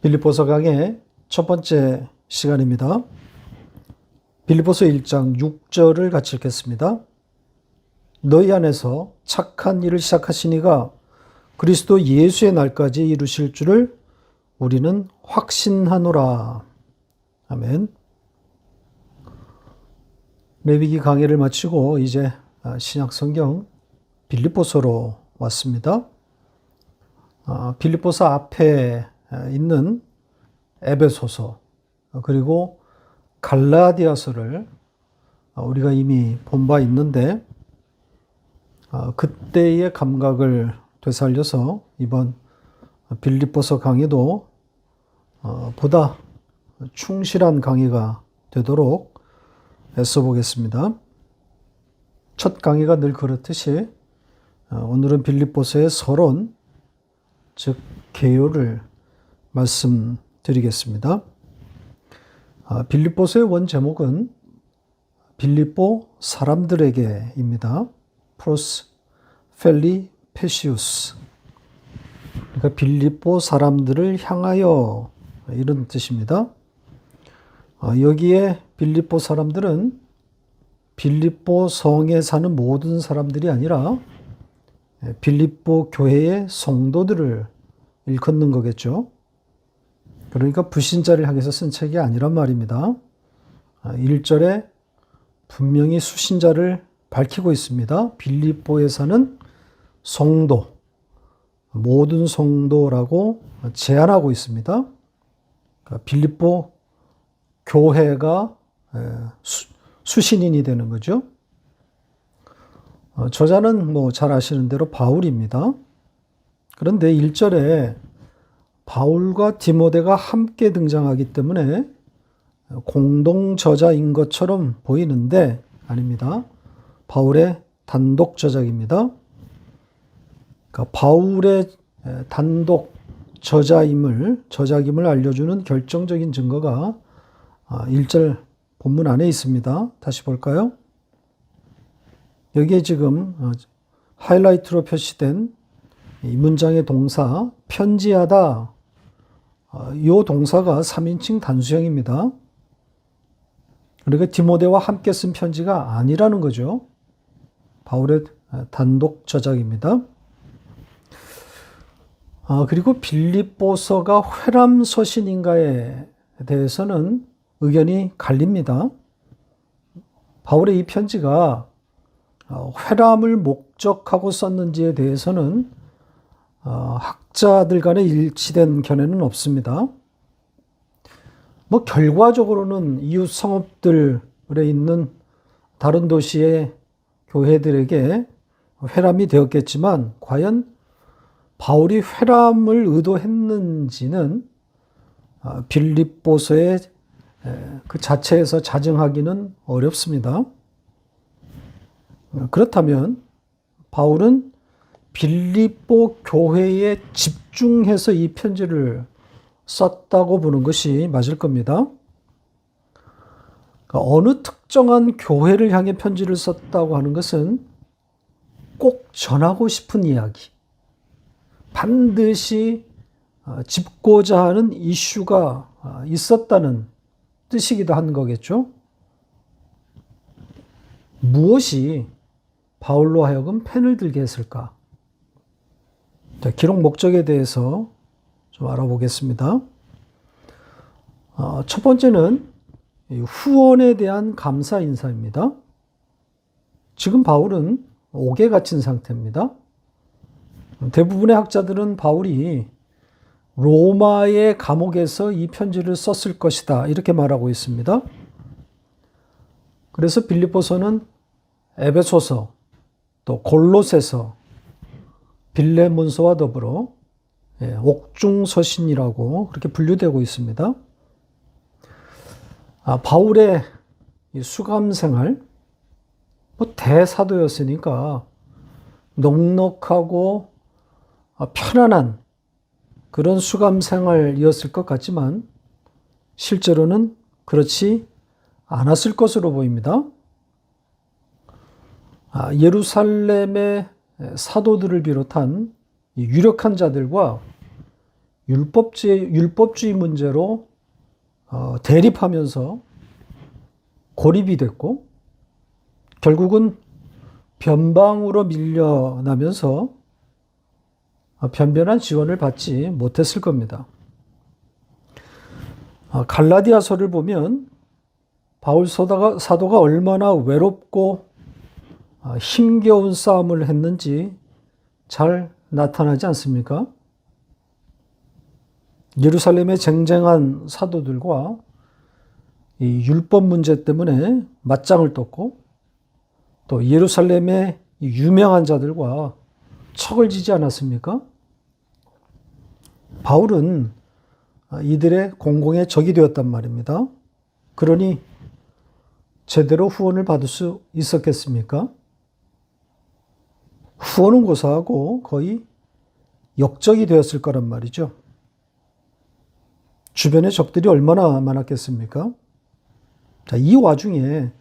빌립보서 강의 첫 번째 시간입니다. 빌립보서 1장 6절을 같이 읽겠습니다. 너희 안에서 착한 일을 시작하신 이가 그리스도 예수의 날까지 이루실 줄을 우리는 확신하노라. 아멘. 레위기 강의를 마치고 이제 신약 성경 빌립보서로 왔습니다. 빌립보서 앞에 있는 에베소서 그리고 갈라디아서를 우리가 이미 본 바 있는데 그때의 감각을 되살려서 이번 빌립보서 강의도 보다 충실한 강의가 되도록 애써 보겠습니다. 첫 강의가 늘 그렇듯이 오늘은 빌립보서의 서론, 즉 개요를 말씀드리겠습니다. 빌립보서의 원 제목은 빌립보 사람들에게입니다. 프로스 펠리 페시우스. 그러니까 빌립보 사람들을 향하여 이런 뜻입니다. 여기에 빌립보 사람들은 빌립보 성에 사는 모든 사람들이 아니라 빌립보 교회의 성도들을 일컫는 거겠죠. 그러니까 불신자를 향해서 쓴 책이 아니란 말입니다. 1절에 분명히 수신자를 밝히고 있습니다. 빌립보에 사는 성도, 모든 성도라고 제안하고 있습니다. 그러니까 빌립보 교회가 수신인이 되는 거죠. 저자는 잘 아시는 대로 바울입니다. 그런데 1절에 바울과 디모데가 함께 등장하기 때문에 공동 저자인 것처럼 보이는데 아닙니다. 바울의 단독 저작입니다. 그러니까 바울의 단독 저작임을 알려주는 결정적인 증거가 1절 본문 안에 있습니다. 다시 볼까요? 여기에 지금 하이라이트로 표시된 이 문장의 동사 편지하다, 이 동사가 3인칭 단수형입니다. 그러니까 디모데와 함께 쓴 편지가 아니라는 거죠. 바울의 단독 저작입니다. 그리고 빌립보서가 회람 서신인가에 대해서는 의견이 갈립니다. 바울의 이 편지가 회람을 목적하고 썼는지에 대해서는 학자들 간에 일치된 견해는 없습니다. 결과적으로는 이웃 성읍들에 있는 다른 도시의 교회들에게 회람이 되었겠지만 과연 바울이 회람을 의도했는지는 빌립보서의 그 자체에서 자증하기는 어렵습니다. 그렇다면 바울은 빌립보 교회에 집중해서 이 편지를 썼다고 보는 것이 맞을 겁니다. 그러니까 어느 특정한 교회를 향해 편지를 썼다고 하는 것은 꼭 전하고 싶은 이야기, 반드시 짚고자 하는 이슈가 있었다는 뜻이기도 한 거겠죠. 무엇이 바울로 하여금 펜을 들게 했을까? 기록 목적에 대해서 좀 알아보겠습니다. 첫 번째는 후원에 대한 감사 인사입니다. 지금 바울은 옥에 갇힌 상태입니다. 대부분의 학자들은 바울이 로마의 감옥에서 이 편지를 썼을 것이다 이렇게 말하고 있습니다. 그래서 빌립보서는 에베소서, 또 골로새서, 빌레몬서와 더불어 옥중서신이라고 그렇게 분류되고 있습니다. 바울의 수감 생활, 대사도였으니까 넉넉하고 편안한 그런 수감 생활이었을 것 같지만 실제로는 그렇지 않았을 것으로 보입니다. 예루살렘의 사도들을 비롯한 유력한 자들과 율법주의 문제로 대립하면서 고립이 됐고 결국은 변방으로 밀려나면서 변변한 지원을 받지 못했을 겁니다. 갈라디아서를 보면 바울 사도가 얼마나 외롭고 힘겨운 싸움을 했는지 잘 나타나지 않습니까? 예루살렘에 쟁쟁한 사도들과 이 율법 문제 때문에 맞짱을 떴고 또 예루살렘의 유명한 자들과 척을 지지 않았습니까? 바울은 이들의 공공의 적이 되었단 말입니다. 그러니 제대로 후원을 받을 수 있었겠습니까? 후원은 고사하고 거의 역적이 되었을 거란 말이죠. 주변에 적들이 얼마나 많았겠습니까? 자, 이 와중에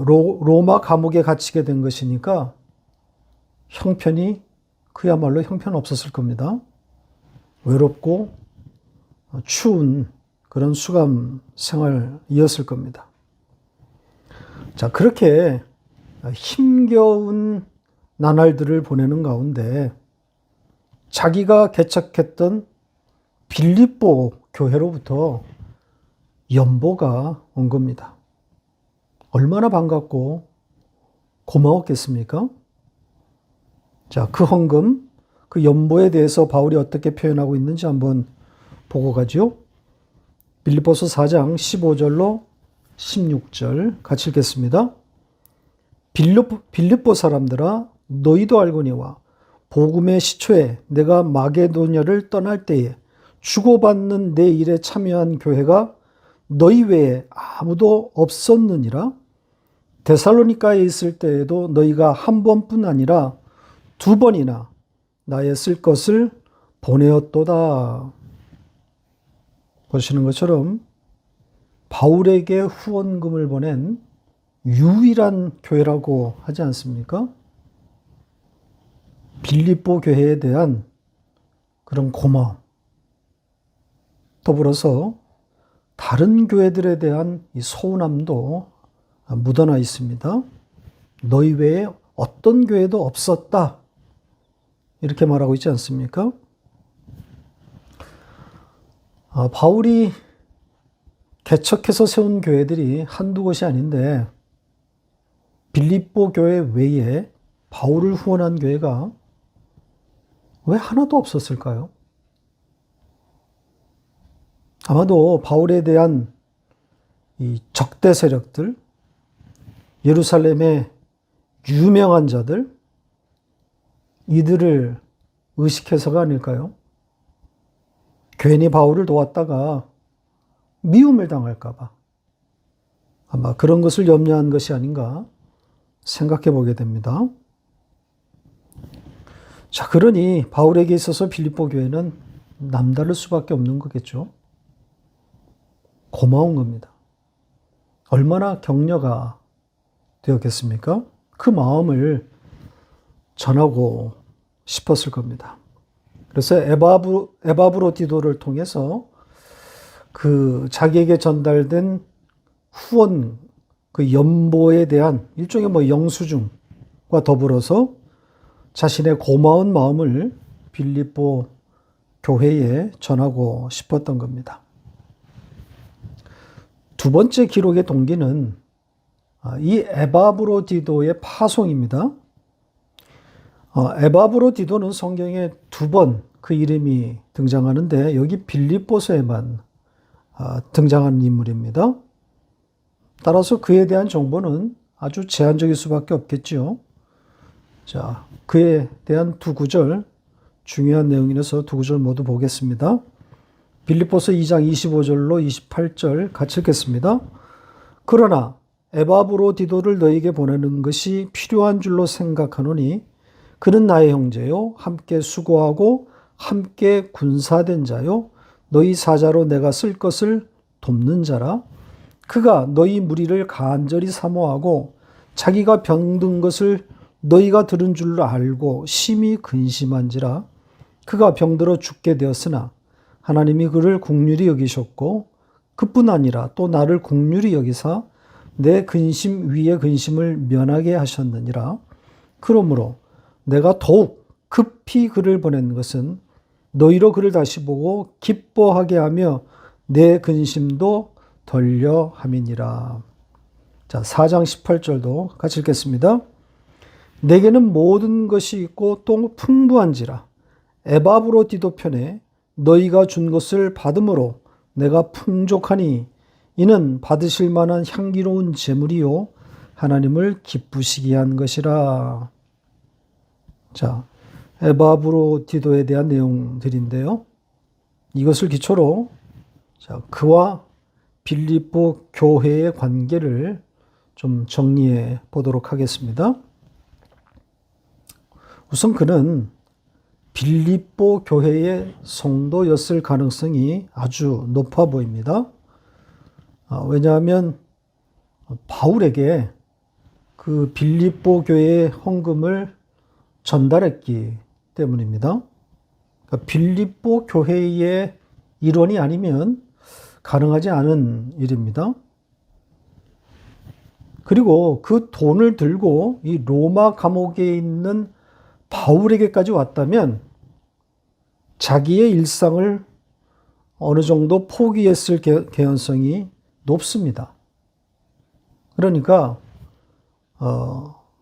로마 감옥에 갇히게 된 것이니까 형편이 그야말로 형편없었을 겁니다. 외롭고 추운 그런 수감 생활이었을 겁니다. 자, 그렇게 힘겨운 나날들을 보내는 가운데 자기가 개척했던 빌립보 교회로부터 연보가 온 겁니다. 얼마나 반갑고 고마웠겠습니까? 자, 그 헌금, 그 연보에 대해서 바울이 어떻게 표현하고 있는지 한번 보고 가죠. 빌립보서 4장 15절로 16절 같이 읽겠습니다. 빌립보 사람들아 너희도 알거니와 복음의 시초에 내가 마게도냐를 떠날 때에 주고받는 내 일에 참여한 교회가 너희 외에 아무도 없었느니라. 데살로니가에 있을 때에도 너희가 한 번뿐 아니라 두 번이나 나의 쓸 것을 보내었도다. 보시는 것처럼 바울에게 후원금을 보낸 유일한 교회라고 하지 않습니까? 빌립보 교회에 대한 그런 고마움, 더불어서 다른 교회들에 대한 이 서운함도 묻어나 있습니다. 너희 외에 어떤 교회도 없었다. 이렇게 말하고 있지 않습니까? 바울이 개척해서 세운 교회들이 한두 곳이 아닌데 빌립보 교회 외에 바울을 후원한 교회가 왜 하나도 없었을까요? 아마도 바울에 대한 이 적대 세력들, 예루살렘의 유명한 자들, 이들을 의식해서가 아닐까요? 괜히 바울을 도왔다가 미움을 당할까봐 아마 그런 것을 염려한 것이 아닌가 생각해 보게 됩니다. 자, 그러니 바울에게 있어서 빌립보 교회는 남다를 수밖에 없는 거겠죠. 고마운 겁니다. 얼마나 격려가 되었겠습니까? 그 마음을 전하고 싶었을 겁니다. 그래서 에바브로디도를 통해서 그 자기에게 전달된 후원, 그 연보에 대한 일종의 영수증과 더불어서 자신의 고마운 마음을 빌립보 교회에 전하고 싶었던 겁니다. 두 번째 기록의 동기는 이 에바브로디도의 파송입니다. 에바브로디도는 성경에 두 번 그 이름이 등장하는데 여기 빌립보서에만 등장하는 인물입니다. 따라서 그에 대한 정보는 아주 제한적일 수밖에 없겠죠. 자, 그에 대한 두 구절, 중요한 내용이라서 두 구절 모두 보겠습니다. 빌립보서 2장 25절로 28절 같이 읽겠습니다. 그러나 에바브로디도를 너에게 보내는 것이 필요한 줄로 생각하노니 그는 나의 형제요 함께 수고하고 함께 군사된 자요 너희 사자로 내가 쓸 것을 돕는 자라. 그가 너희 무리를 간절히 사모하고 자기가 병든 것을 너희가 들은 줄로 알고 심히 근심한지라. 그가 병들어 죽게 되었으나 하나님이 그를 긍휼히 여기셨고 그뿐 아니라 또 나를 긍휼히 여기사 내 근심 위에 근심을 면하게 하셨느니라. 그러므로 내가 더욱 급히 그를 보낸 것은 너희로 그를 다시 보고 기뻐하게 하며 내 근심도 덜려 함이니라. 자, 4장 18절도 같이 읽겠습니다. 내게는 모든 것이 있고 또 풍부한지라 에바브로디도 편에 너희가 준 것을 받음으로 내가 풍족하니 이는 받으실 만한 향기로운 제물이요 하나님을 기쁘시게 한 것이라. 자, 에바브로디도에 대한 내용들인데요. 이것을 기초로 자, 그와 빌립보 교회의 관계를 좀 정리해 보도록 하겠습니다. 우선 그는 빌립보 교회의 성도였을 가능성이 아주 높아 보입니다. 왜냐하면 바울에게 그 빌립보 교회의 헌금을 전달했기 때문입니다. 그러니까 빌립보 교회의 일원이 아니면 가능하지 않은 일입니다. 그리고 그 돈을 들고 이 로마 감옥에 있는 바울에게까지 왔다면 자기의 일상을 어느 정도 포기했을 개연성이 높습니다. 그러니까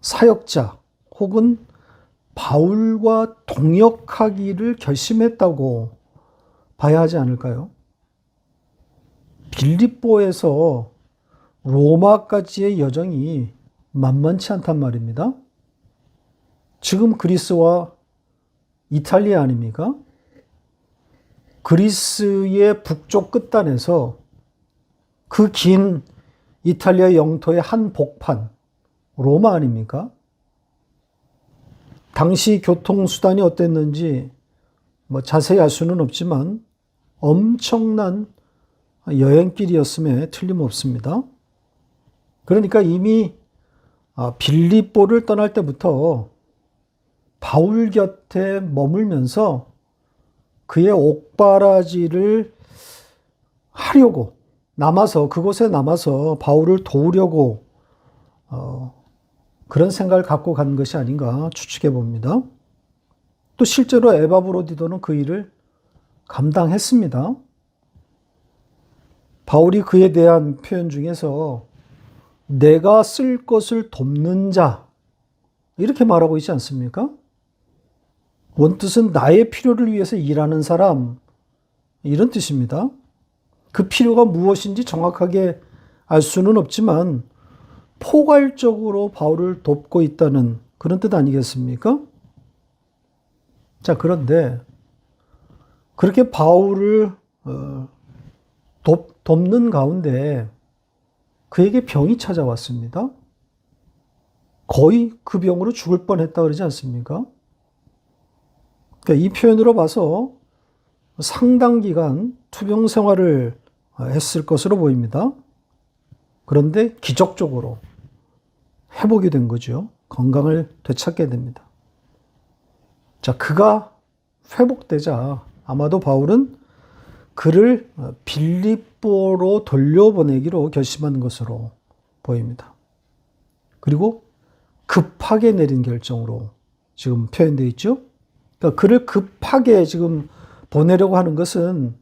사역자 혹은 바울과 동역하기를 결심했다고 봐야 하지 않을까요? 빌립보에서 로마까지의 여정이 만만치 않단 말입니다. 지금 그리스와 이탈리아 아닙니까? 그리스의 북쪽 끝단에서 그 긴 이탈리아 영토의 한 복판, 로마 아닙니까? 당시 교통수단이 어땠는지 자세히 알 수는 없지만 엄청난 여행길이었음에 틀림없습니다. 그러니까 이미 빌립보를 떠날 때부터 바울 곁에 머물면서 그의 옥바라지를 하려고 그곳에 남아서 바울을 도우려고 그런 생각을 갖고 간 것이 아닌가 추측해 봅니다. 또 실제로 에바브로디도는 그 일을 감당했습니다. 바울이 그에 대한 표현 중에서 내가 쓸 것을 돕는 자 이렇게 말하고 있지 않습니까? 원뜻은 나의 필요를 위해서 일하는 사람 이런 뜻입니다. 그 필요가 무엇인지 정확하게 알 수는 없지만 포괄적으로 바울을 돕고 있다는 그런 뜻 아니겠습니까? 자, 그런데 그렇게 바울을 돕는 가운데 그에게 병이 찾아왔습니다. 거의 그 병으로 죽을 뻔했다 그러지 않습니까? 그러니까 이 표현으로 봐서 상당 기간 투병 생활을 했을 것으로 보입니다. 그런데 기적적으로 회복이 된 거죠. 건강을 되찾게 됩니다. 자, 그가 회복되자 아마도 바울은 그를 빌립보로 돌려보내기로 결심한 것으로 보입니다. 그리고 급하게 내린 결정으로 지금 표현되어 있죠. 그러니까 그를 급하게 지금 보내려고 하는 것은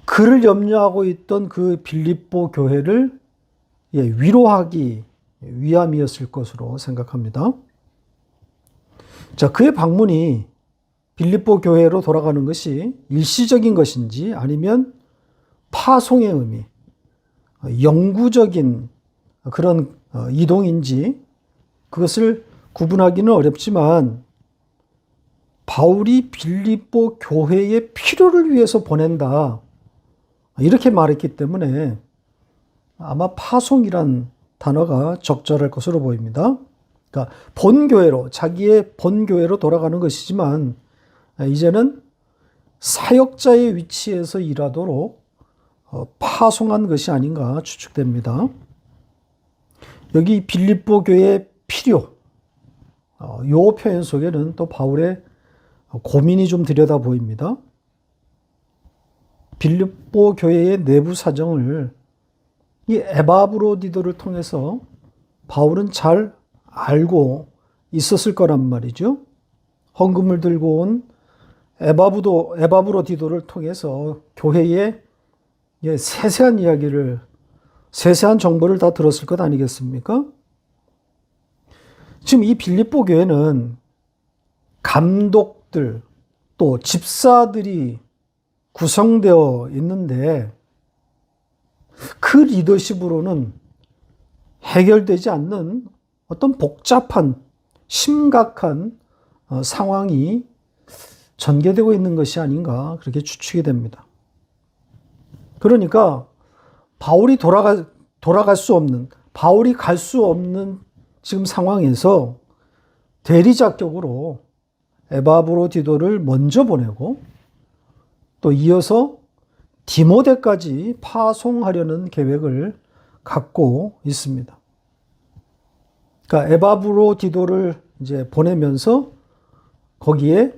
그를 염려하고 있던 그 빌립보 교회를 위로하기 위함이었을 것으로 생각합니다. 자, 그의 방문이 빌립보 교회로 돌아가는 것이 일시적인 것인지 아니면 파송의 의미, 영구적인 그런 이동인지 그것을 구분하기는 어렵지만 바울이 빌립보 교회의 필요를 위해서 보낸다 이렇게 말했기 때문에 아마 파송이란 단어가 적절할 것으로 보입니다. 그러니까 본교회로 자기의 본교회로 돌아가는 것이지만 이제는 사역자의 위치에서 일하도록 파송한 것이 아닌가 추측됩니다. 여기 빌립보 교회의 필요, 이 표현 속에는 또 바울의 고민이 좀 들여다 보입니다. 빌립보 교회의 내부 사정을 이 에바브로디도를 통해서 바울은 잘 알고 있었을 거란 말이죠. 헌금을 들고 온 에바브로디도를 통해서 교회의 세세한 이야기를, 세세한 정보를 다 들었을 것 아니겠습니까? 지금 이 빌립보 교회는 감독들 또 집사들이 구성되어 있는데 그 리더십으로는 해결되지 않는 어떤 복잡한 심각한 상황이 전개되고 있는 것이 아닌가 그렇게 추측이 됩니다. 그러니까 바울이 돌아갈 수 없는, 바울이 갈 수 없는 지금 상황에서 대리작격으로 에바브로디도를 먼저 보내고 또 이어서 디모데까지 파송하려는 계획을 갖고 있습니다. 그러니까 에바브로디도를 이제 보내면서 거기에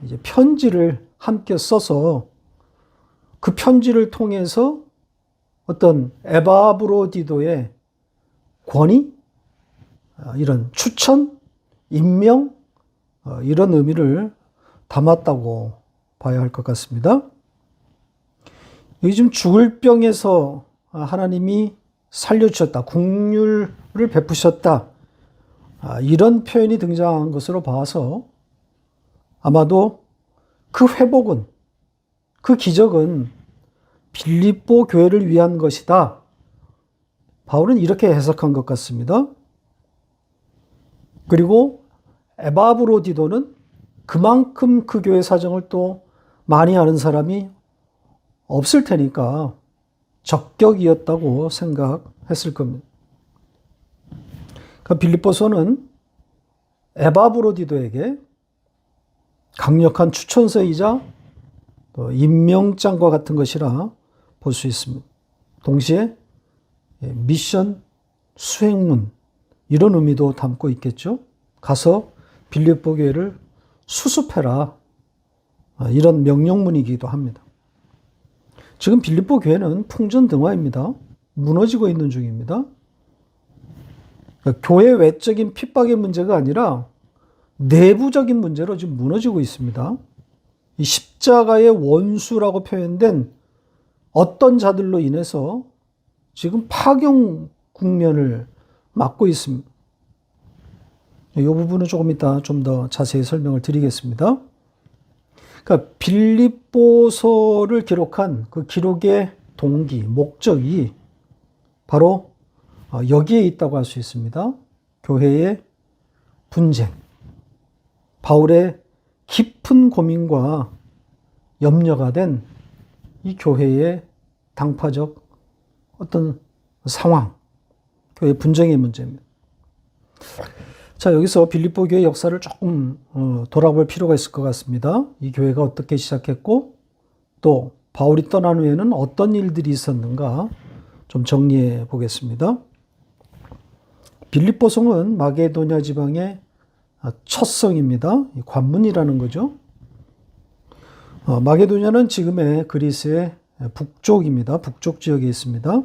이제 편지를 함께 써서 그 편지를 통해서 어떤 에바브로디도의 권위, 이런 추천, 임명, 이런 의미를 담았다고 봐야 할 것 같습니다. 요즘 죽을 병에서 하나님이 살려주셨다, 긍휼을 베푸셨다, 이런 표현이 등장한 것으로 봐서 아마도 그 회복은, 그 기적은 빌립보 교회를 위한 것이다. 바울은 이렇게 해석한 것 같습니다. 그리고 에바브로디도는 그만큼 그 교회 사정을 또 많이 아는 사람이 없을 테니까 적격이었다고 생각했을 겁니다. 그러니까 빌립보서는 에바브로디도에게 강력한 추천서이자 임명장과 같은 것이라 볼 수 있습니다. 동시에 미션 수행문, 이런 의미도 담고 있겠죠. 가서 빌립보 교회를 수습해라, 이런 명령문이기도 합니다. 지금 빌립보 교회는 풍전등화입니다. 무너지고 있는 중입니다. 그러니까 교회 외적인 핍박의 문제가 아니라 내부적인 문제로 지금 무너지고 있습니다. 이 십자가의 원수라고 표현된 어떤 자들로 인해서 지금 파경 국면을 맞고 있습니다. 이 부분은 조금 이따 좀 더 자세히 설명을 드리겠습니다. 그러니까 빌립보서를 기록한 그 기록의 동기, 목적이 바로 여기에 있다고 할 수 있습니다. 교회의 분쟁, 바울의 깊은 고민과 염려가 된 이 교회의 당파적 어떤 상황, 교회 분쟁의 문제입니다. 자, 여기서 빌립보 교회 역사를 조금 돌아볼 필요가 있을 것 같습니다. 이 교회가 어떻게 시작했고 또 바울이 떠난 후에는 어떤 일들이 있었는가 좀 정리해 보겠습니다. 빌립보 성은 마게도냐 지방의 첫 성입니다. 관문이라는 거죠. 마게도냐는 지금의 그리스의 북쪽입니다. 북쪽 지역에 있습니다.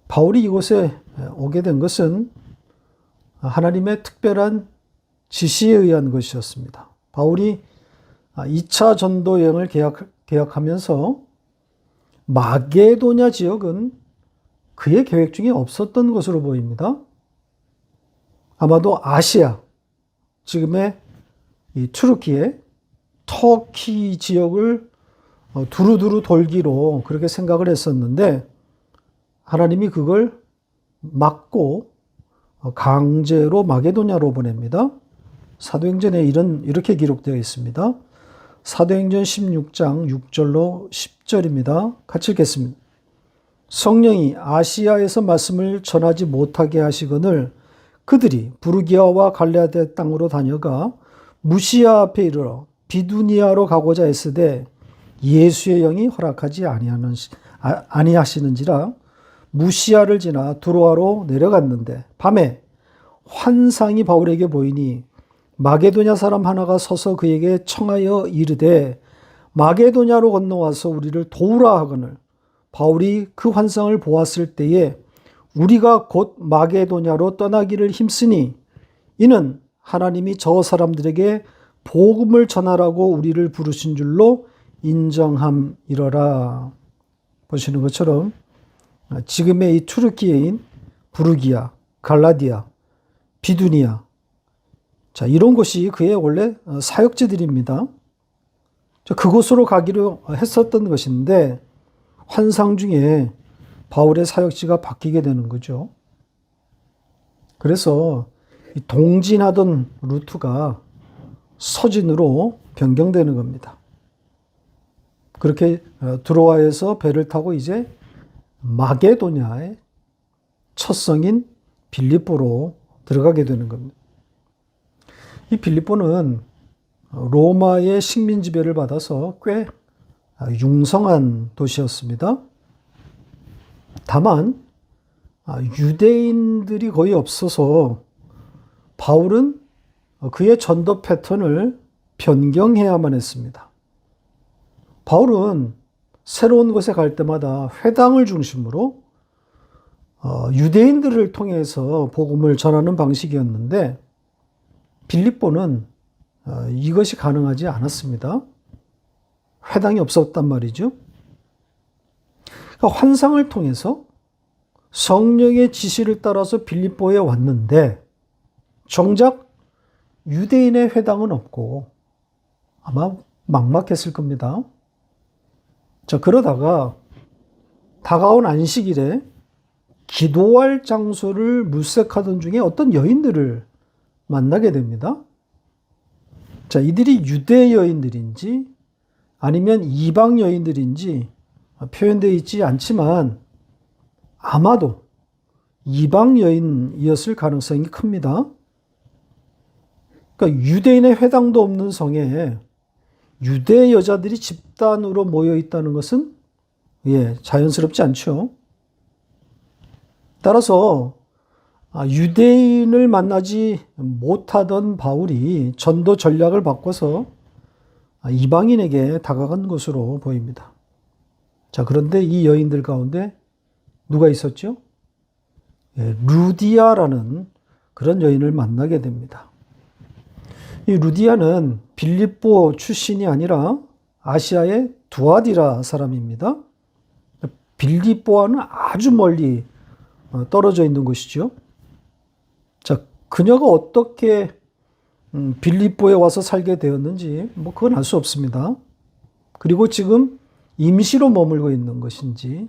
바울이 이곳에 오게 된 것은 하나님의 특별한 지시에 의한 것이었습니다. 바울이 2차 전도 여행을 계약하면서 마게도냐 지역은 그의 계획 중에 없었던 것으로 보입니다. 아마도 아시아, 지금의 이 투르키의 터키 지역을 두루두루 돌기로 그렇게 생각을 했었는데 하나님이 그걸 막고 강제로 마게도냐로 보냅니다. 사도행전에 이렇게 기록되어 있습니다. 사도행전 16장 6절로 10절입니다. 같이 읽겠습니다. 성령이 아시아에서 말씀을 전하지 못하게 하시거늘 그들이 부르기아와 갈라디아 땅으로 다녀가 무시아 앞에 이르러 비두니아로 가고자 했으되 예수의 영이 허락하지 아니하시는지라 무시아를 지나 두로아로 내려갔는데 밤에 환상이 바울에게 보이니 마게도냐 사람 하나가 서서 그에게 청하여 이르되 마게도냐로 건너와서 우리를 도우라 하거늘 바울이 그 환상을 보았을 때에 우리가 곧 마게도냐로 떠나기를 힘쓰니 이는 하나님이 저 사람들에게 복음을 전하라고 우리를 부르신 줄로 인정함이러라. 보시는 것처럼 지금의 이 투르키예인 부르기아, 갈라디아, 비두니아, 자, 이런 곳이 그의 원래 사역지들입니다. 그곳으로 가기로 했었던 것인데 환상 중에 바울의 사역지가 바뀌게 되는 거죠. 그래서 동진하던 루트가 서진으로 변경되는 겁니다. 그렇게 드로아에서 배를 타고 이제 마게도냐의 첫 성인 빌립보로 들어가게 되는 겁니다. 이 빌립보는 로마의 식민 지배를 받아서 꽤 융성한 도시였습니다. 다만 유대인들이 거의 없어서 바울은 그의 전도 패턴을 변경해야만 했습니다. 바울은 새로운 곳에 갈 때마다 회당을 중심으로 유대인들을 통해서 복음을 전하는 방식이었는데 빌립보는 이것이 가능하지 않았습니다. 회당이 없었단 말이죠. 그러니까 환상을 통해서 성령의 지시를 따라서 빌립보에 왔는데 정작 유대인의 회당은 없고 아마 막막했을 겁니다. 자, 그러다가 다가온 안식일에 기도할 장소를 물색하던 중에 어떤 여인들을 만나게 됩니다. 자, 이들이 유대 여인들인지 아니면 이방 여인들인지 표현되어 있지 않지만 아마도 이방 여인이었을 가능성이 큽니다. 그러니까 유대인의 회당도 없는 성에 유대 여자들이 집단으로 모여 있다는 것은 자연스럽지 않죠. 따라서 유대인을 만나지 못하던 바울이 전도 전략을 바꿔서 이방인에게 다가간 것으로 보입니다. 자, 그런데 이 여인들 가운데 누가 있었죠? 루디아라는 그런 여인을 만나게 됩니다. 이 루디아는 빌립보 출신이 아니라 아시아의 두아디라 사람입니다. 빌립보와는 아주 멀리 떨어져 있는 곳이죠. 자, 그녀가 어떻게 빌립보에 와서 살게 되었는지 그건 알 수 없습니다. 그리고 지금 임시로 머물고 있는 것인지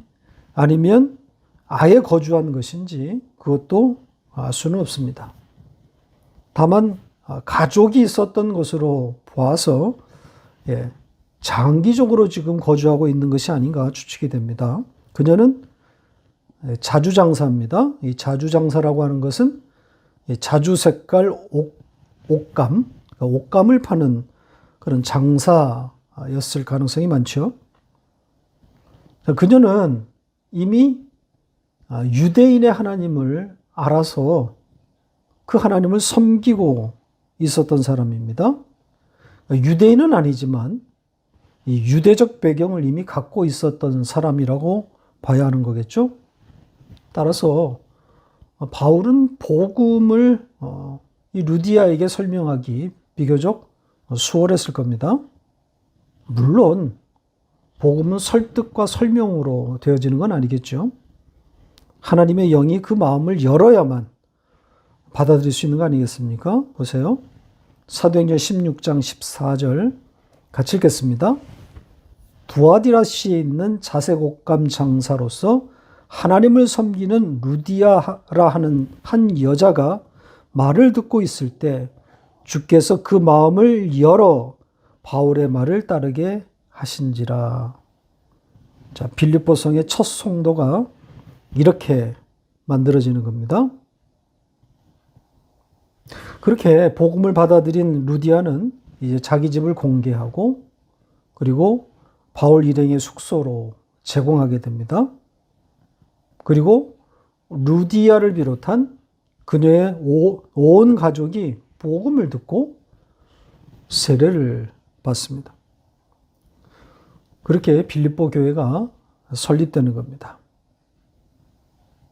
아니면 아예 거주한 것인지 그것도 알 수는 없습니다. 다만 가족이 있었던 것으로 보아서 장기적으로 지금 거주하고 있는 것이 아닌가 추측이 됩니다. 그녀는 자주장사입니다. 이 자주장사라고 하는 것은 자주 색깔 옷감, 옷감을 파는 그런 장사였을 가능성이 많죠. 그녀는 이미 유대인의 하나님을 알아서 그 하나님을 섬기고 있었던 사람입니다. 유대인은 아니지만 이 유대적 배경을 이미 갖고 있었던 사람이라고 봐야 하는 거겠죠. 따라서 바울은 복음을 이 루디아에게 설명하기 비교적 수월했을 겁니다. 물론 복음은 설득과 설명으로 되어지는 건 아니겠죠. 하나님의 영이 그 마음을 열어야만 받아들일 수 있는 거 아니겠습니까? 보세요. 사도행전 16장 14절 같이 읽겠습니다. 두아디라시에 있는 자색 옷감 장사로서 하나님을 섬기는 루디아라 하는 한 여자가 말을 듣고 있을 때 주께서 그 마음을 열어 바울의 말을 따르게 하신지라. 자, 빌립보 성의 첫 성도가 이렇게 만들어지는 겁니다. 그렇게 복음을 받아들인 루디아는 이제 자기 집을 공개하고 그리고 바울 일행의 숙소로 제공하게 됩니다. 그리고 루디아를 비롯한 그녀의 온 가족이 복음을 듣고 세례를 받습니다. 그렇게 빌립보 교회가 설립되는 겁니다.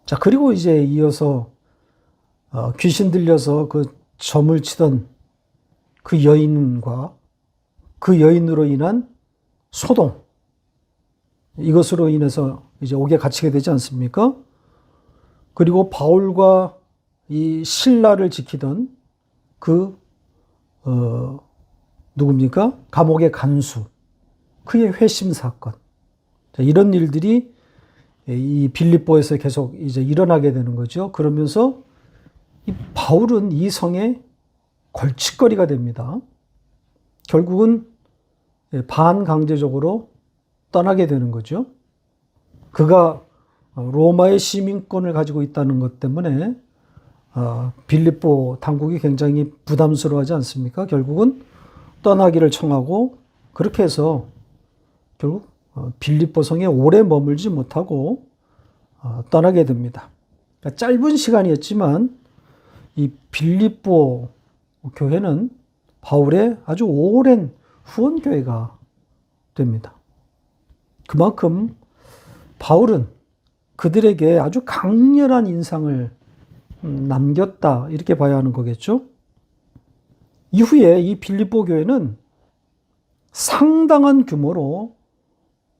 자, 그리고 이제 이어서 귀신 들려서 그 점을 치던 그 여인과 그 여인으로 인한 소동, 이것으로 인해서 이제 옥에 갇히게 되지 않습니까? 그리고 바울과 이 신라를 지키던 그 누굽니까? 감옥의 간수, 그의 회심 사건. 자, 이런 일들이 이 빌립보에서 계속 이제 일어나게 되는 거죠. 그러면서 이 바울은 이 성에 걸칫거리가 됩니다. 결국은 반강제적으로 떠나게 되는 거죠. 그가 로마의 시민권을 가지고 있다는 것 때문에 빌립보 당국이 굉장히 부담스러워하지 않습니까? 결국은 떠나기를 청하고, 그렇게 해서 결국 빌립보 성에 오래 머물지 못하고 떠나게 됩니다. 그러니까 짧은 시간이었지만 이 빌립보 교회는 바울의 아주 오랜 후원교회가 됩니다. 그만큼 바울은 그들에게 아주 강렬한 인상을 남겼다, 이렇게 봐야 하는 거겠죠. 이후에 이 빌립보 교회는 상당한 규모로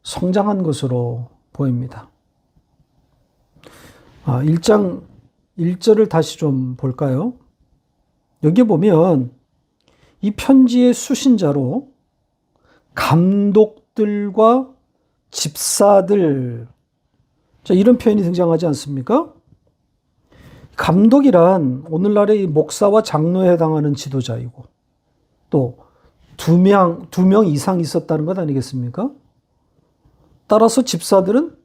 성장한 것으로 보입니다. 1장 1절을 다시 좀 볼까요? 여기 보면 이 편지의 수신자로 감독들과 집사들, 자, 이런 표현이 등장하지 않습니까? 감독이란 오늘날의 목사와 장로에 해당하는 지도자이고, 또 두 명 이상 있었다는 것 아니겠습니까? 따라서 집사들은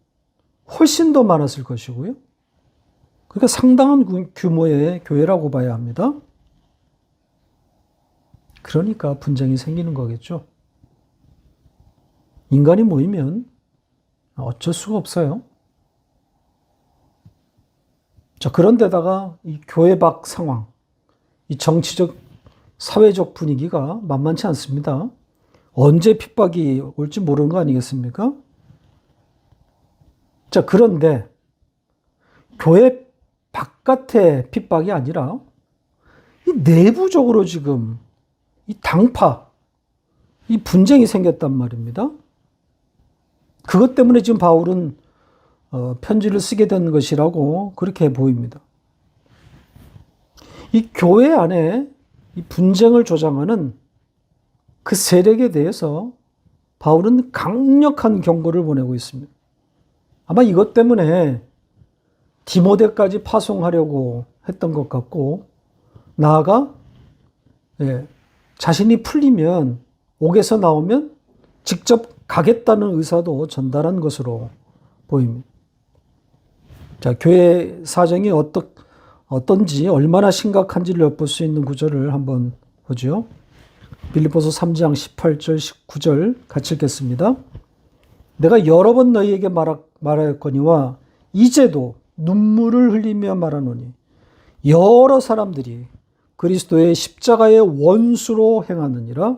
훨씬 더 많았을 것이고요. 그러니까 상당한 규모의 교회라고 봐야 합니다. 그러니까 분쟁이 생기는 거겠죠. 인간이 모이면 어쩔 수가 없어요. 자, 그런데다가 이 교회 밖 상황, 이 정치적, 사회적 분위기가 만만치 않습니다. 언제 핍박이 올지 모르는 거 아니겠습니까? 자, 그런데 교회 바깥의 핍박이 아니라 이 내부적으로 지금 이 당파, 이 분쟁이 생겼단 말입니다. 그것 때문에 지금 바울은 편지를 쓰게 된 것이라고 그렇게 보입니다. 이 교회 안에 이 분쟁을 조장하는 그 세력에 대해서 바울은 강력한 경고를 보내고 있습니다. 아마 이것 때문에 디모데까지 파송하려고 했던 것 같고, 나아가 자신이 풀리면, 옥에서 나오면 직접 가겠다는 의사도 전달한 것으로 보입니다. 자, 교회 사정이 어떤지, 얼마나 심각한지를 엿볼 수 있는 구절을 한번 보죠. 빌립보서 3장 18절, 19절 같이 읽겠습니다. 내가 여러 번 너희에게 말하였거니와 이제도 눈물을 흘리며 말하노니 여러 사람들이 그리스도의 십자가의 원수로 행하느니라.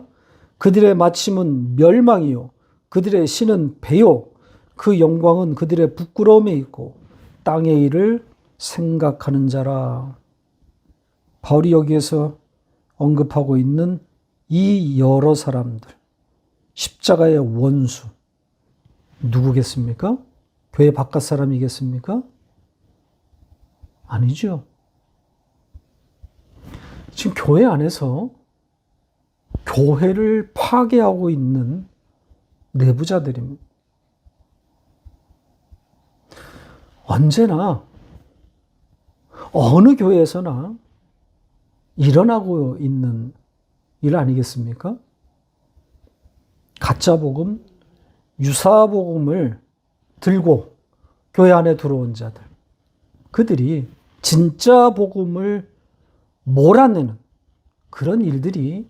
그들의 마침은 멸망이요 그들의 신은 배요 그 영광은 그들의 부끄러움에 있고 땅의 일을 생각하는 자라. 바울이 여기에서 언급하고 있는 이 여러 사람들, 십자가의 원수, 누구겠습니까? 교회 바깥 사람이겠습니까? 아니죠. 지금 교회 안에서 교회를 파괴하고 있는 내부자들입니다. 언제나 어느 교회에서나 일어나고 있는 일 아니겠습니까? 가짜 복음, 유사 복음을 들고 교회 안에 들어온 자들, 그들이 진짜 복음을 몰아내는 그런 일들이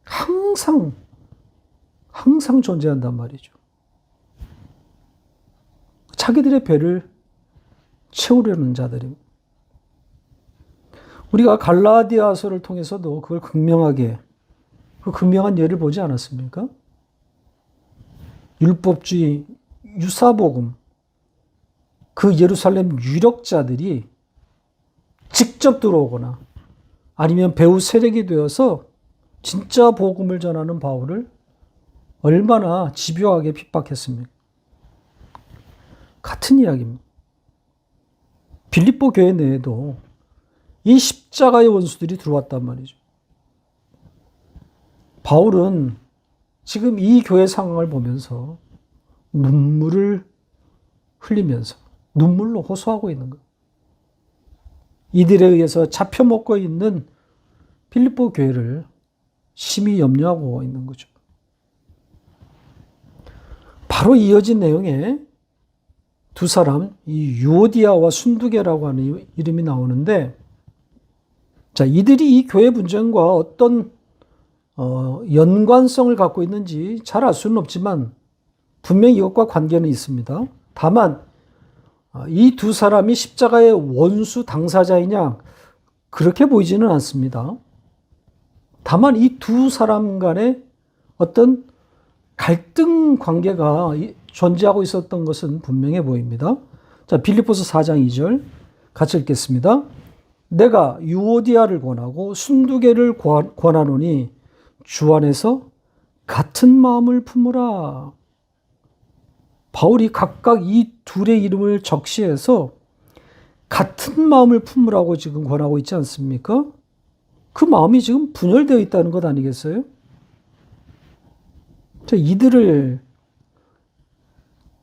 항상 존재한단 말이죠. 자기들의 배를 채우려는 자들입니다. 우리가 갈라디아서를 통해서도 그걸 극명한 예를 보지 않았습니까? 율법주의 유사복음, 그 예루살렘 유력자들이 직접 들어오거나 아니면 배후 세력이 되어서 진짜 복음을 전하는 바울을 얼마나 집요하게 핍박했습니까? 같은 이야기입니다. 빌립보 교회 내에도 이 십자가의 원수들이 들어왔단 말이죠. 바울은 지금 이 교회 상황을 보면서 눈물을 흘리면서 눈물로 호소하고 있는 거예요. 이들에 의해서 잡혀먹고 있는 빌립보 교회를 심히 염려하고 있는 거죠. 바로 이어진 내용에 두 사람, 이 유오디아와 순두계라고 하는 이름이 나오는데, 자, 이들이 이 교회 분쟁과 어떤 연관성을 갖고 있는지 잘 알 수는 없지만 분명히 이것과 관계는 있습니다. 다만 이 두 사람이 십자가의 원수 당사자이냐 그렇게 보이지는 않습니다. 다만 이 두 사람 간에 어떤 갈등 관계가 존재하고 있었던 것은 분명해 보입니다. 자, 빌립보서 4장 2절 같이 읽겠습니다. 내가 유오디아를 권하고 순두계를 권하노니 주 안에서 같은 마음을 품으라. 바울이 각각 이 둘의 이름을 적시해서 같은 마음을 품으라고 지금 권하고 있지 않습니까? 그 마음이 지금 분열되어 있다는 것 아니겠어요? 자, 이들을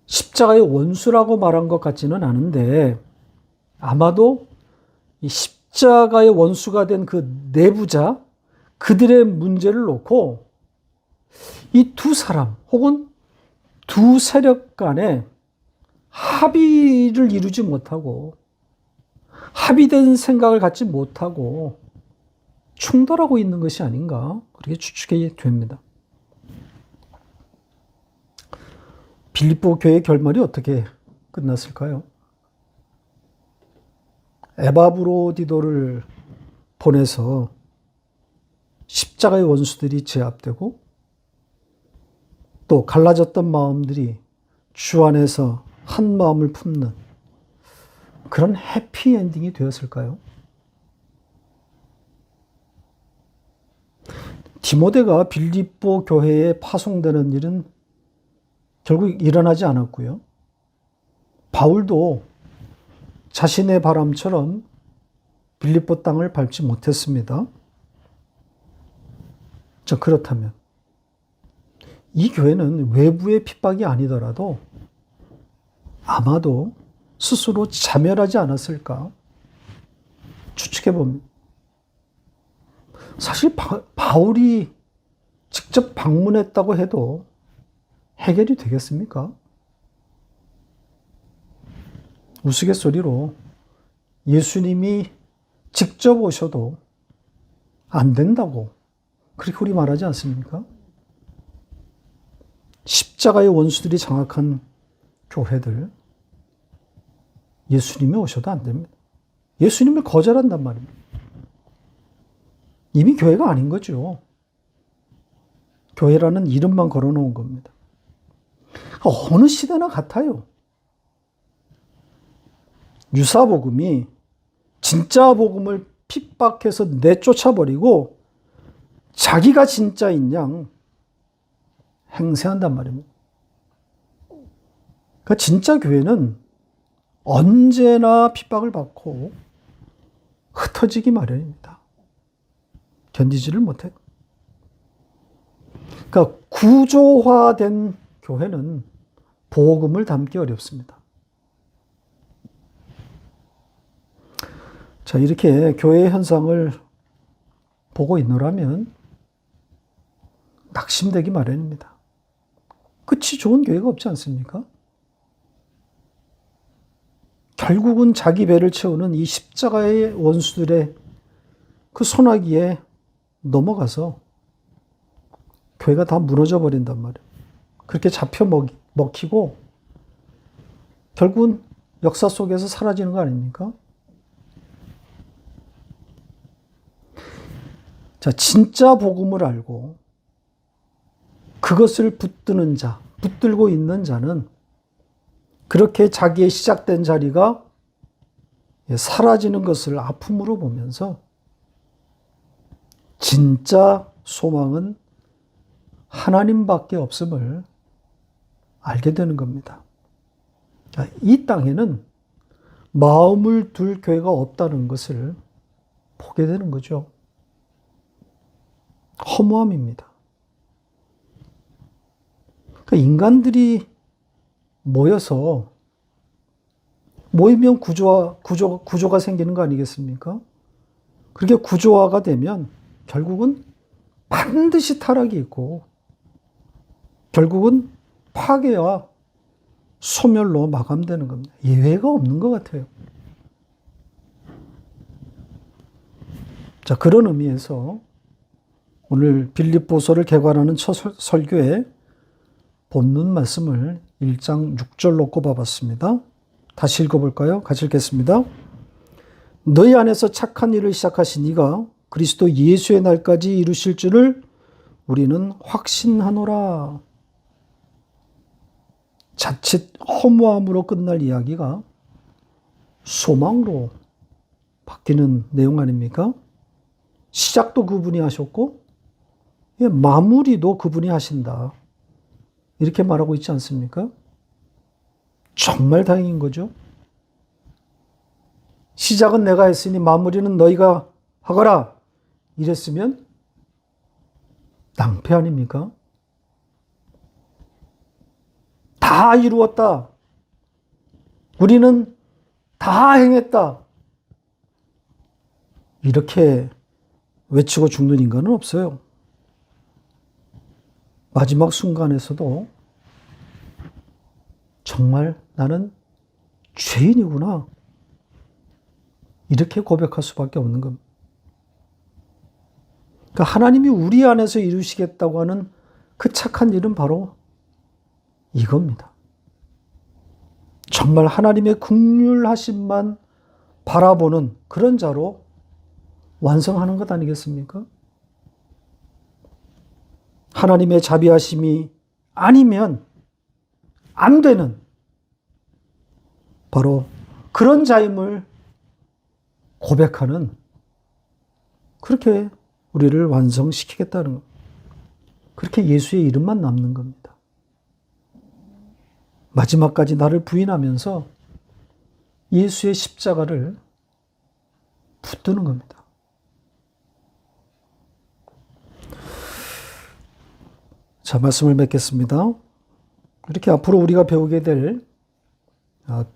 십자가의 원수라고 말한 것 같지는 않은데 아마도 이 십자가의 원수가 된 그 내부자, 그들의 문제를 놓고 이 두 사람 혹은 두 세력 간에 합의를 이루지 못하고 합의된 생각을 갖지 못하고 충돌하고 있는 것이 아닌가 그렇게 추측이 됩니다. 빌립보 교회의 결말이 어떻게 끝났을까요? 에바브로디도를 보내서 십자가의 원수들이 제압되고 또 갈라졌던 마음들이 주 안에서 한 마음을 품는 그런 해피엔딩이 되었을까요? 디모데가 빌립보 교회에 파송되는 일은 결국 일어나지 않았고요. 바울도 자신의 바람처럼 빌립보 땅을 밟지 못했습니다. 자, 그렇다면 이 교회는 외부의 핍박이 아니더라도 아마도 스스로 자멸하지 않았을까 추측해 봅니다. 사실 바울이 직접 방문했다고 해도 해결이 되겠습니까? 우스갯소리로 예수님이 직접 오셔도 안 된다고 그렇게 우리 말하지 않습니까? 십자가의 원수들이 장악한 교회들, 예수님이 오셔도 안 됩니다. 예수님을 거절한단 말입니다. 이미 교회가 아닌 거죠. 교회라는 이름만 걸어놓은 겁니다. 어느 시대나 같아요. 유사복음이 진짜 복음을 핍박해서 내쫓아버리고 자기가 진짜인 양 행세한단 말입니다. 그러니까 진짜 교회는 언제나 핍박을 받고 흩어지기 마련입니다. 견디지를 못해요. 그러니까 구조화된 교회는 복음을 담기 어렵습니다. 자, 이렇게 교회의 현상을 보고 있노라면 낙심되기 마련입니다. 끝이 좋은 교회가 없지 않습니까? 결국은 자기 배를 채우는 이 십자가의 원수들의 그 소나기에 넘어가서 교회가 다 무너져 버린단 말이에요. 그렇게 잡혀 먹히고 결국은 역사 속에서 사라지는 거 아닙니까? 자, 진짜 복음을 알고 그것을 붙드는 자, 붙들고 있는 자는 그렇게 자기의 시작된 자리가 사라지는 것을 아픔으로 보면서 진짜 소망은 하나님밖에 없음을 알게 되는 겁니다. 이 땅에는 마음을 둘 교회가 없다는 것을 보게 되는 거죠. 허무함입니다. 그러니까 인간들이 모여서 모이면 구조가 생기는 거 아니겠습니까? 그렇게 구조화가 되면 결국은 반드시 타락이 있고 결국은 파괴와 소멸로 마감되는 겁니다. 예외가 없는 것 같아요. 자, 그런 의미에서 오늘 빌립보서를 개관하는 첫 설교에 본문 말씀을 1장 6절로 꼽아봤습니다. 다시 읽어볼까요? 같이 읽겠습니다. 너희 안에서 착한 일을 시작하신 이가 그리스도 예수의 날까지 이루실 줄을 우리는 확신하노라. 자칫 허무함으로 끝날 이야기가 소망으로 바뀌는 내용 아닙니까? 시작도 그분이 하셨고 마무리도 그분이 하신다. 이렇게 말하고 있지 않습니까? 정말 다행인 거죠. 시작은 내가 했으니 마무리는 너희가 하거라. 이랬으면 낭패 아닙니까? 다 이루었다. 우리는 다 행했다. 이렇게 외치고 죽는 인간은 없어요. 마지막 순간에서도 정말 나는 죄인이구나. 이렇게 고백할 수밖에 없는 겁니다. 그러니까 하나님이 우리 안에서 이루시겠다고 하는 그 착한 일은 바로 이겁니다. 정말 하나님의 긍휼하심만 바라보는 그런 자로 완성하는 것 아니겠습니까? 하나님의 자비하심이 아니면 안 되는 바로 그런 자임을 고백하는 그렇게 우리를 완성시키겠다는 것. 그렇게 예수의 이름만 남는 겁니다. 마지막까지 나를 부인하면서 예수의 십자가를 붙드는 겁니다. 자, 말씀을 맺겠습니다. 이렇게 앞으로 우리가 배우게 될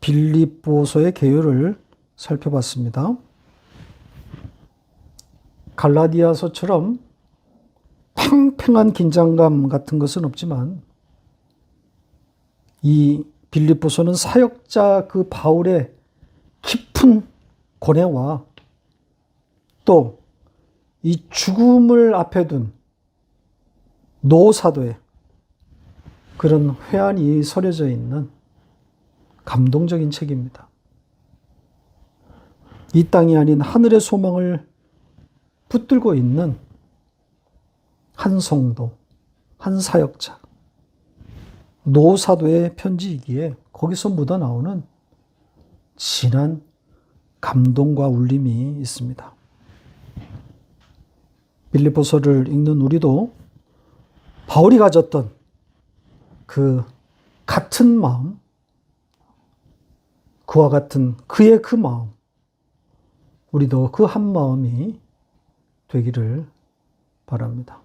빌립보서의 개요를 살펴봤습니다. 갈라디아서처럼 팽팽한 긴장감 같은 것은 없지만 이 빌립보서는 사역자 그 바울의 깊은 고뇌와 또 이 죽음을 앞에 둔 노사도의 그런 회한이 서려져 있는 감동적인 책입니다. 이 땅이 아닌 하늘의 소망을 붙들고 있는 한 성도, 한 사역자, 노사도의 편지이기에 거기서 묻어나오는 진한 감동과 울림이 있습니다. 빌립보서를 읽는 우리도 바울이 가졌던 그 같은 마음, 그와 같은 그의 그 마음, 우리도 그 한 마음이 되기를 바랍니다.